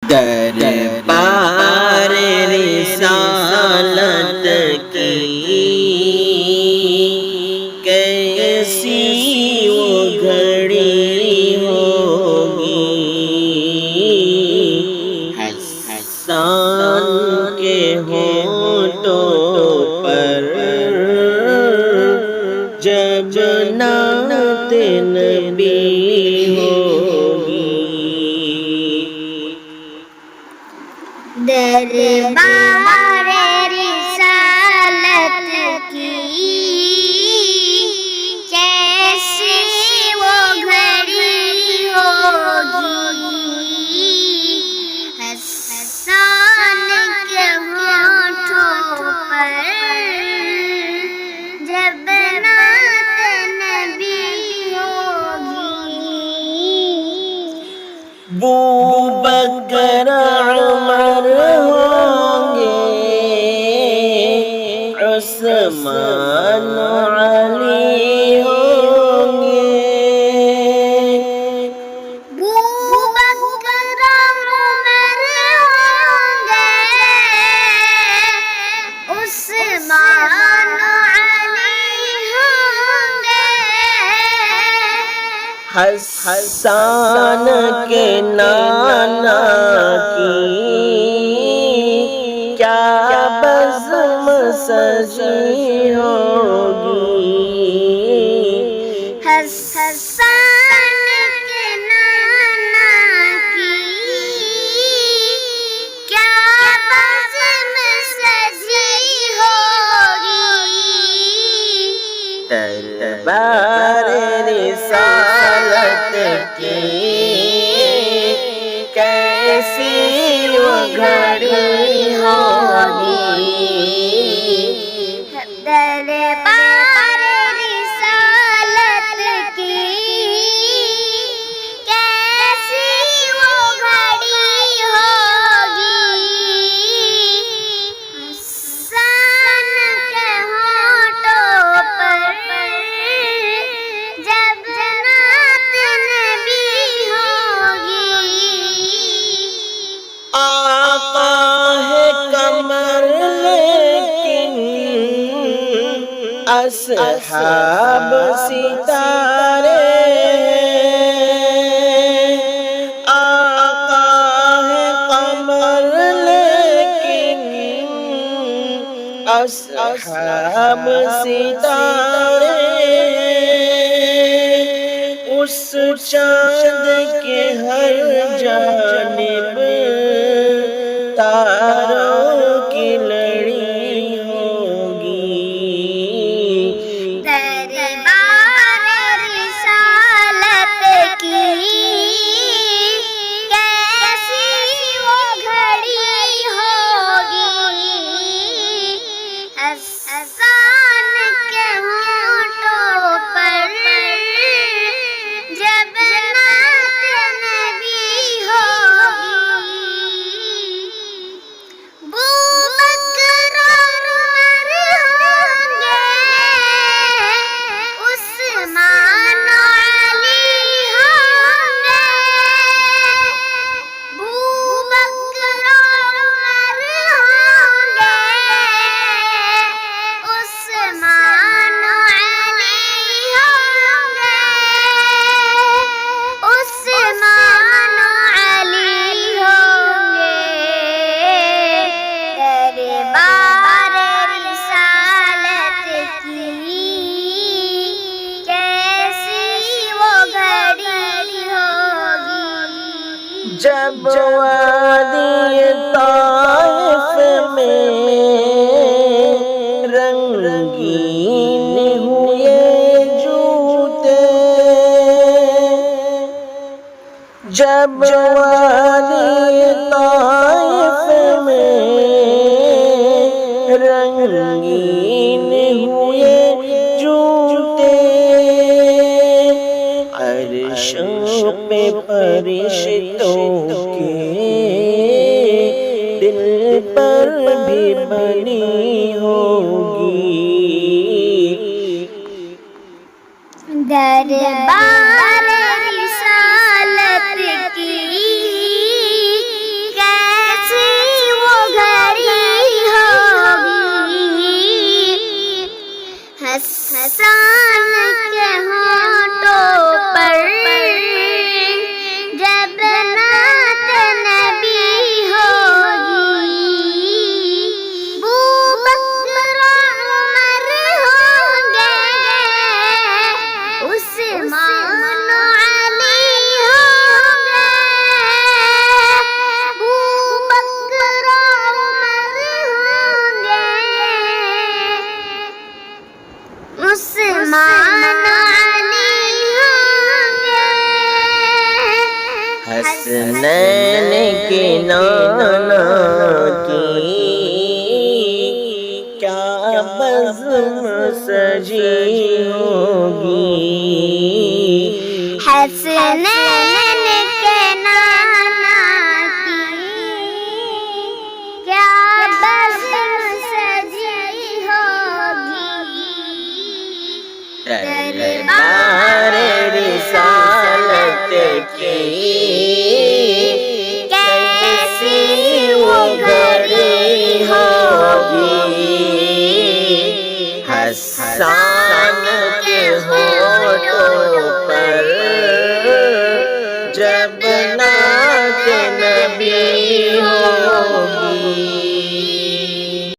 دربار رسالت کی کیسی وہ گھڑی ہوگی، حسان کے ہونٹوں پر جب نعت نبی ہوگی۔ دربار رسالت کی کیسی وہ گھڑی ہوگی، حسان کے ہونٹوں پر جب نعت نبی ہوگی۔ بوبکر عمر ہوں گے، عثمان علی ہوں گے، بوبکر عمر ہوں گے، عثمان علی ہوں گے، حسان کے نانا کی کیا بزم سجی ہوگی، حسان کے نانا کی کیا بزم سجی ہوگی۔ دربار رسالت کی کیسی وہ گھڑی ہوگی، دربار رسالت کی کیسی وہ گھڑی ہوگی، حسان کے ہونٹوں پر جب نعت نبی ہوگی۔ آقا ہے قمر لیکن اصحاب ستارے ہیں، آقا ہے قمر لیکن اصحاب ستارے ہیں، اس چاند کے ہر جانب تاروں کی لڑی ہوگی۔ دربار رسالت کی کیسی وہ گھڑی ہوگی، حسان کے ہونٹوں پر جب نعت نبی ہوگی۔ بوبکر عمر ہوں گے، عثمان علی ہوں گے، بوبکر عمر ہوں گے، عثمان علی ہوں گے، عثمان علی ہوں گے۔ دربار رسالت کی کیسی وہ گھڑی ہوگی، جب وادی طائف میں رنگین ہوئے جوتے، جب وادی طائف میں رنگین ہوئے جوتے، عرشوں پہ فرشتوں کے دل پر بھی بنی ہوگی۔ دربار رسالت کی نانا کی کیا بزم سجی ہوگی، حسنین کے نانا کی کیا بزم سجی ہوگی، دربار رسالت کی